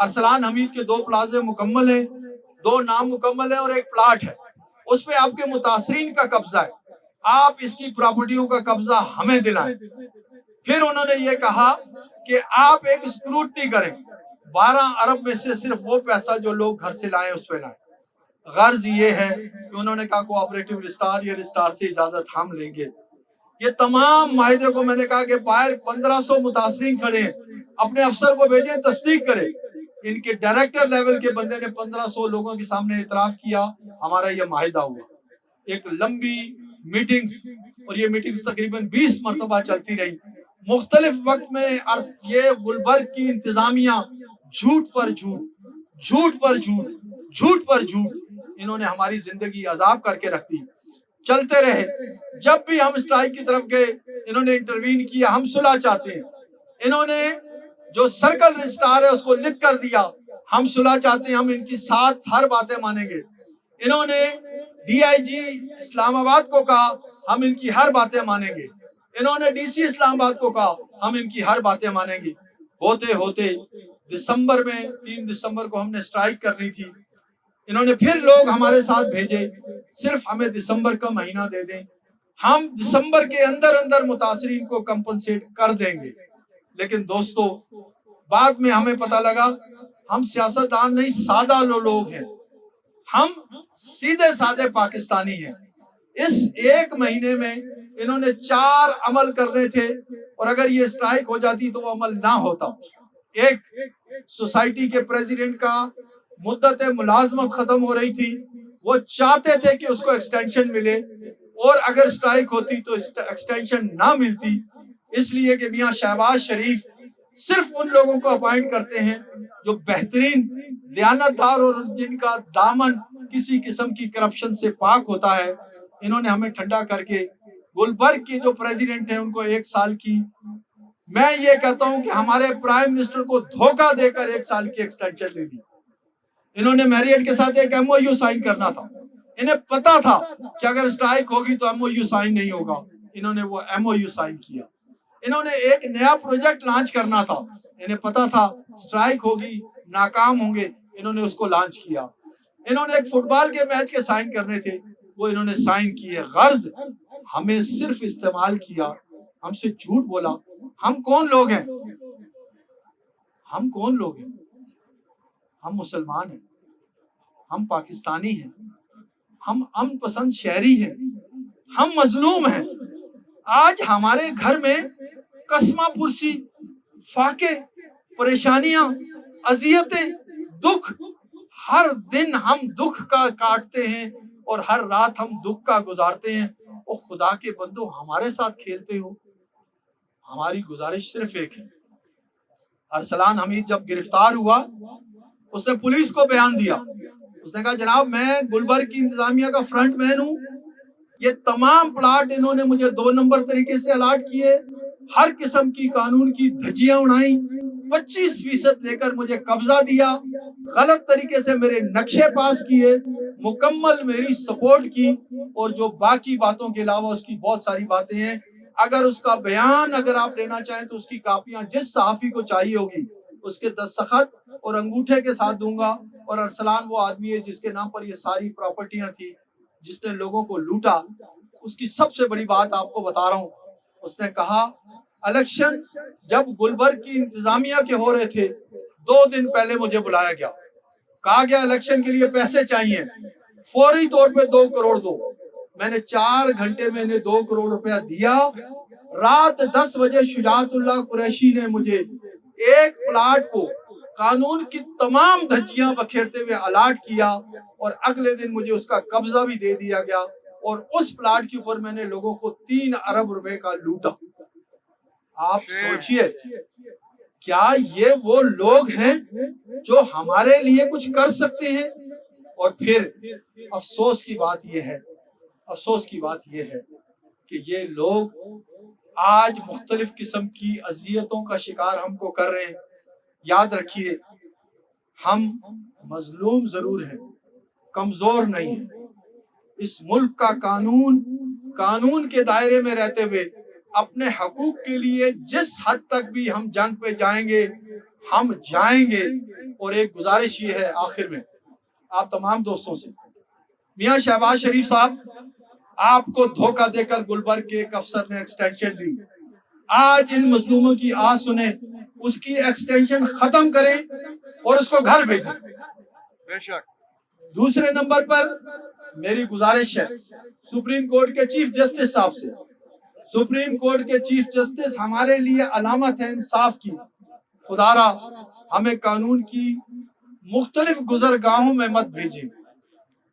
ارسلان حمید کے 2 پلازے مکمل ہیں، 2 نامکمل ہیں اور 1 پلاٹ ہے، اس پہ آپ کے متاثرین کا قبضہ ہے، آپ اس کی پراپرٹیوں کا قبضہ ہمیں دلائیں۔ پھر انہوں نے یہ کہا کہ آپ ایک اسکروٹنی کریں، 12 ارب میں سے صرف وہ پیسہ جو لوگ گھر سے لائیں اس پہ لائیں۔ غرض یہ ہے کہ انہوں نے کہا کوآپریٹو ریسٹار یا ریسٹار سے اجازت ہم لیں گے۔ یہ تمام معاہدے کو میں نے کہا کہ باہر 1500 متاثرین کھڑے ہیں، اپنے افسر کو بھیجیں تصدیق کرے۔ ان کے ڈائریکٹر لیول کے بندے نے 1500 لوگوں کے سامنے اعتراف کیا، ہمارا یہ معاہدہ ہوا۔ ایک لمبی میٹنگز، اور یہ میٹنگز تقریباً 20 مرتبہ چلتی رہی مختلف وقت میں۔ یہ گلبرگ کی انتظامیہ جھوٹ پر جھوٹ، جھوٹ پر جھوٹ، جھوٹ پر جھوٹ، انہوں نے ہماری زندگی عذاب کر کے رکھ دی۔ چلتے رہے، جب بھی ہم اسٹرائک کی طرف گئے انہوں نے انٹروین کیا، ہم صلح چاہتے ہیں۔ انہوں نے جو سرکل ریسٹار ہے اس کو لکھ کر دیا، ہم صلح چاہتے ہیں، ہم ان کی ساتھ ہر باتیں مانیں گے۔ انہوں نے ڈی آئی جی اسلام آباد کو کہا ہم ان کی ہر باتیں مانیں گے۔ انہوں نے ڈی سی اسلام آباد کو کہا ہم ان کی ہر باتیں مانیں گے۔ ہوتے ہوتے دسمبر میں 3 دسمبر کو ہم نے اسٹرائک کرنی تھی، انہوں نے پھر لوگ ہمارے ساتھ بھیجے، صرف ہمیں دسمبر کا مہینہ دے دیں، ہم دسمبر کے اندر اندر متاثرین کو کمپنسیٹ کر دیں گے۔ لیکن دوستو بعد میں ہمیں پتہ لگا ہم سیاستدان نہیں، سادہ لوگ ہیں، ہم سیدھے سادے پاکستانی ہیں۔ اس 1 مہینے میں انہوں نے 4 عمل کرنے تھے، اور اگر یہ اسٹرائک ہو جاتی تو وہ عمل نہ ہوتا۔ ایک، سوسائٹی کے پریزیڈنٹ کا مدت ملازمت ختم ہو رہی تھی، وہ چاہتے تھے کہ اس کو ایکسٹینشن ملے، اور اگر اسٹرائک ہوتی تو ایکسٹینشن نہ ملتی، اس لیے کہ میاں شہباز شریف صرف ان لوگوں کو اپائنٹ کرتے ہیں جو بہترین دیانتدار اور جن کا دامن کسی قسم کی کرپشن سے پاک ہوتا ہے۔ انہوں نے ہمیں ٹھنڈا کر کے گلبرگ کے جو پریزیڈنٹ ہیں ان کو 1 سال کی، میں یہ کہتا ہوں کہ ہمارے پرائم منسٹر کو دھوکہ دے کر 1 سال کی ایکسٹینشن لے لی۔ انہوں نے میریٹ کے ساتھ ایک ایم او یو سائن کرنا تھا، انہیں پتا تھا کہ اگر اسٹرائک ہوگی تو ایم او یو سائن نہیں ہوگا، انہوں نے وہ ایم او یو سائن کیا۔ انہوں نے ایک نیا پروجیکٹ لانچ کرنا تھا، انہیں پتا تھا اسٹرائک ہوگی، ناکام ہوں گے، انہوں نے اس کو لانچ کیا۔ انہوں نے ایک فٹ بال کے میچ کے سائن کرنے تھے، وہ انہوں نے سائن کیے۔ غرض ہمیں صرف استعمال کیا، ہم سے جھوٹ بولا۔ ہم کون لوگ ہیں؟ ہم کون لوگ ہیں؟ ہم مسلمان ہیں، ہم پاکستانی ہیں، ہم امن پسند شہری ہیں، ہم مظلوم ہیں۔ آج ہمارے گھر میں قسمہ پرسی، فاقے، پریشانیاں، اذیتیں، دکھ، ہر دن ہم دکھ کا کاٹتے ہیں اور ہر رات ہم دکھ کا گزارتے ہیں۔ اور خدا کے بندو ہمارے ساتھ کھیلتے ہو۔ ہماری گزارش صرف ایک ہے، ارسلان حمید جب گرفتار ہوا اس نے پولیس کو بیان دیا، اس نے کہا جناب میں گلبرگ کی انتظامیہ کا فرنٹ مین ہوں، یہ تمام پلاٹ انہوں نے مجھے 2 نمبر طریقے سے الاٹ کیے، ہر قسم کی قانون کی دھجیاں اڑائیں، 25% لے کر مجھے قبضہ دیا، غلط طریقے سے میرے نقشے پاس کیے، مکمل میری سپورٹ کی، اور جو باقی باتوں کے علاوہ اس کی بہت ساری باتیں ہیں، اگر اس کا بیان اگر آپ لینا چاہیں تو اس کی کاپیاں جس صحافی کو چاہیے ہوگی اس کے دستخط اور انگوٹھے کے ساتھ دوں گا۔ اور ارسلان وہ آدمی ہے جس کے نام پر یہ ساری پراپرٹیاں تھی، جس نے لوگوں کو لوٹا۔ اس کی سب سے بڑی بات آپ کو بتا رہا ہوں، اس نے کہا الیکشن جب گلبرگ کی انتظامیہ کے ہو رہے تھے 2 دن پہلے مجھے بلایا گیا، کہا گیا الیکشن کے لیے پیسے چاہیے، فوری طور پہ 2 کروڑ دو۔ میں نے 4 گھنٹے میں انہیں 2 کروڑ روپیہ دیا۔ رات 10 بجے شجاعت اللہ قریشی نے مجھے ایک پلاٹ کو قانون کی تمام دھجیاں بکھیرتے ہوئے الاٹ کیا، اور اگلے دن مجھے اس کا قبضہ بھی دے دیا گیا، اور اس پلاٹ کے اوپر میں نے لوگوں کو 3 ارب روپے کا لوٹا۔ آپ سوچئے کیا یہ وہ لوگ ہیں جو ہمارے لیے کچھ کر سکتے ہیں؟ اور پھر افسوس کی بات یہ ہے کہ یہ لوگ آج مختلف قسم کی اذیتوں کا شکار ہم کو کر رہے ہیں۔ یاد رکھیے ہم مظلوم ضرور ہیں، کمزور نہیں ہیں۔ اس ملک کا قانون کے دائرے میں رہتے ہوئے اپنے حقوق کے لیے جس حد تک بھی ہم جنگ پہ جائیں گے ہم جائیں گے، اور ایک گزارش یہ ہے آخر میں آپ تمام دوستوں سے، میاں شہباز شریف صاحب آپ کو دھوکہ دے کر گلبرگ کے ایک افسر نے ایکسٹینشن دی، آج ان مظلوموں کی آواز سنیں، اس کی ایکسٹینشن ختم کریں اور اس کو گھر بھیجیں۔ بے شک۔ دوسرے نمبر پر میری گزارش ہے سپریم کورٹ کے چیف جسٹس صاحب سے، سپریم کورٹ کے چیف جسٹس ہمارے لیے علامت ہے انصاف کی، خدا را ہمیں قانون کی مختلف گزرگاہوں میں مت بھیجیں،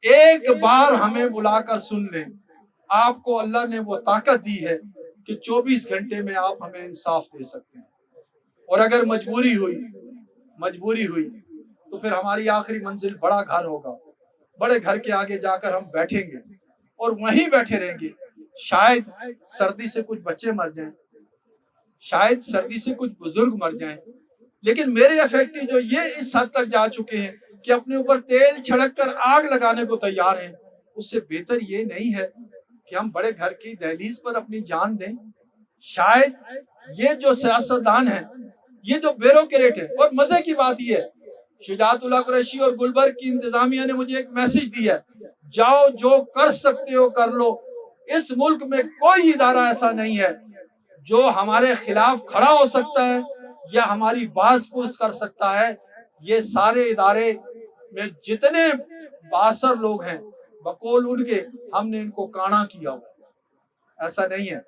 ایک بار ہمیں بلا کر سن لیں، آپ کو اللہ نے وہ طاقت دی ہے کہ 24 گھنٹے میں آپ ہمیں انصاف دے سکتے ہیں، اور اگر مجبوری ہوئی تو پھر ہماری آخری منزل بڑا گھر ہوگا، بڑے گھر کے آگے جا کر ہم بیٹھیں گے اور وہیں بیٹھے رہیں گے، شاید سردی سے کچھ بچے مر جائیں، شاید سردی سے کچھ بزرگ مر جائیں، لیکن میرے افیکٹو جو یہ اس حد تک جا چکے ہیں کہ اپنے اوپر تیل چھڑک کر آگ لگانے کو تیار ہیں، اس سے بہتر یہ نہیں ہے کہ ہم بڑے گھر کی دہلیز پر اپنی جان دیں۔ شاید یہ جو سیاستدان ہیں، یہ جو بیوروکریٹ ہے، اور مزے کی بات یہ ہے شجاعت اللہ قریشی اور گلبرگ کی انتظامیہ نے مجھے ایک میسج دیا ہے، جاؤ جو کر سکتے ہو کر لو، اس ملک میں کوئی ادارہ ایسا نہیں ہے جو ہمارے خلاف کھڑا ہو سکتا ہے یا ہماری باز پوچھ کر سکتا ہے، یہ سارے ادارے میں جتنے باثر لوگ ہیں بقول ان کے ہم نے ان کو کانا کیا ہوا، ایسا نہیں ہے۔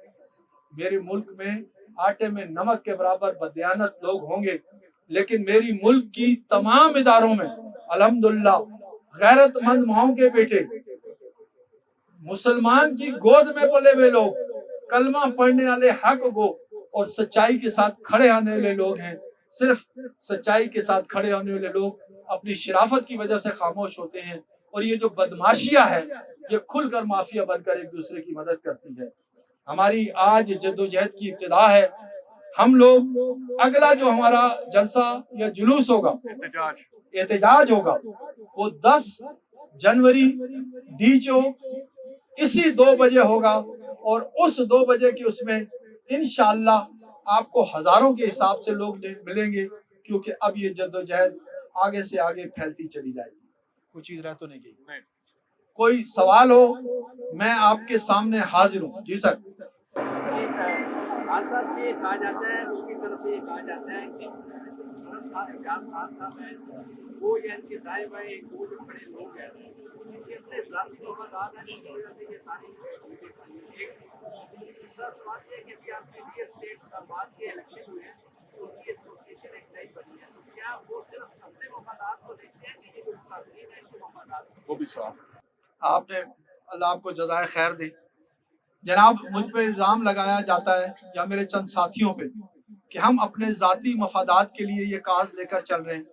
میرے ملک میں آٹے میں نمک کے برابر بددیانت لوگ ہوں گے، لیکن میری ملک کی تمام اداروں میں الحمدللہ غیرت مند ماؤں کے بیٹے، مسلمان کی گود میں پلے ہوئے لوگ، کلمہ پڑھنے والے حق گو اور سچائی کے ساتھ کھڑے ہونے والے لوگ ہیں۔ صرف سچائی کے ساتھ کھڑے ہونے والے لوگ اپنی شرافت کی وجہ سے خاموش ہوتے ہیں، اور یہ جو بدماشیاں ہے یہ کھل کر مافیا بن کر ایک دوسرے کی مدد کرتی ہے۔ ہماری آج جدوجہد کی ابتدا ہے، ہم لوگ اگلا جو ہمارا جلسہ یا جلوس ہوگا، احتجاج ہوگا، وہ 10 جنوری ڈی چوک اسی 2 بجے ہوگا، اور اس 2 بجے کی اس میں انشاءاللہ آپ کو ہزاروں کے حساب سے لوگ ملیں گے، کیونکہ اب یہ جدوجہد آگے سے آگے پھیلتی چلی جائے گی۔ کوئی چیز رہ تو نہیں گئی؟ کوئی سوال ہو میں آپ کے سامنے حاضر ہوں۔ جی سر۔ یہ کہا جاتا ہے، اس کی طرف سے یہ کہا جاتا ہے کہ وہ یا ان کے دائیں بائیں وہ جو بڑے لوگ ہیں ان کے اپنے ذاتی مفادات ہیں، جس کی وجہ سے یہ ساری دوسرا سوال یہ ہے کہ ابھی آپ کے ریئل اسٹیٹ اسلامآباد کے الیکشن ہوئے ہیں، ان کی ایسوسیشن ایک نئی بنی ہے، تو کیا وہ صرف اپنے مفادات کو دیکھتے ہیں کہ یہ جو مقابلین ہیں ان کے مفادات وہ بھی صاف۔ آپ نے اللہ آپ کو جزائے خیر دے۔ جناب مجھ پہ الزام لگایا جاتا ہے یا میرے چند ساتھیوں پہ کہ ہم اپنے ذاتی مفادات کے لیے یہ کاز لے کر چل رہے ہیں۔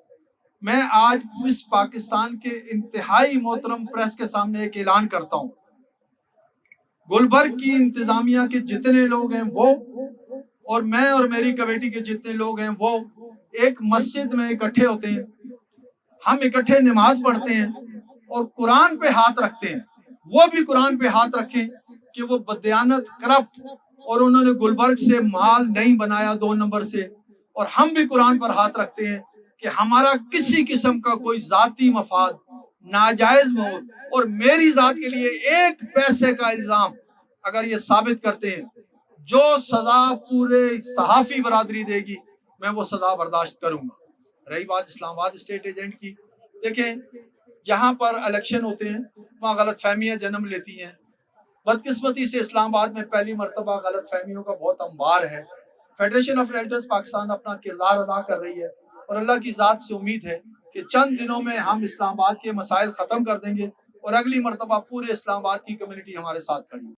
میں آج اس پاکستان کے انتہائی محترم پریس کے سامنے ایک اعلان کرتا ہوں، گلبرگ کی انتظامیہ کے جتنے لوگ ہیں وہ، اور میں اور میری کمیٹی کے جتنے لوگ ہیں وہ ایک مسجد میں اکٹھے ہوتے ہیں، ہم اکٹھے نماز پڑھتے ہیں اور قرآن پہ ہاتھ رکھتے ہیں، وہ بھی قرآن پہ ہاتھ رکھیں کہ وہ بددیانت کرپٹ، اور انہوں نے گلبرگ سے مال نہیں بنایا 2 نمبر سے، اور ہم بھی قرآن پر ہاتھ رکھتے ہیں کہ ہمارا کسی قسم کا کوئی ذاتی مفاد ناجائز موت اور میری ذات کے لیے 1 پیسے کا الزام اگر یہ ثابت کرتے ہیں، جو سزا پورے صحافی برادری دے گی میں وہ سزا برداشت کروں گا۔ رہی بات اسلام آباد اسٹیٹ ایجنٹ کی، دیکھیں جہاں پر الیکشن ہوتے ہیں وہاں غلط فہمیاں جنم لیتی ہیں، بدقسمتی سے اسلام آباد میں پہلی مرتبہ غلط فہمیوں کا بہت انبار ہے۔ فیڈریشن آف ریلٹرز پاکستان اپنا کردار ادا کر رہی ہے، اور اللہ کی ذات سے امید ہے کہ چند دنوں میں ہم اسلام آباد کے مسائل ختم کر دیں گے، اور اگلی مرتبہ پورے اسلام آباد کی کمیونٹی ہمارے ساتھ کھڑی ہے۔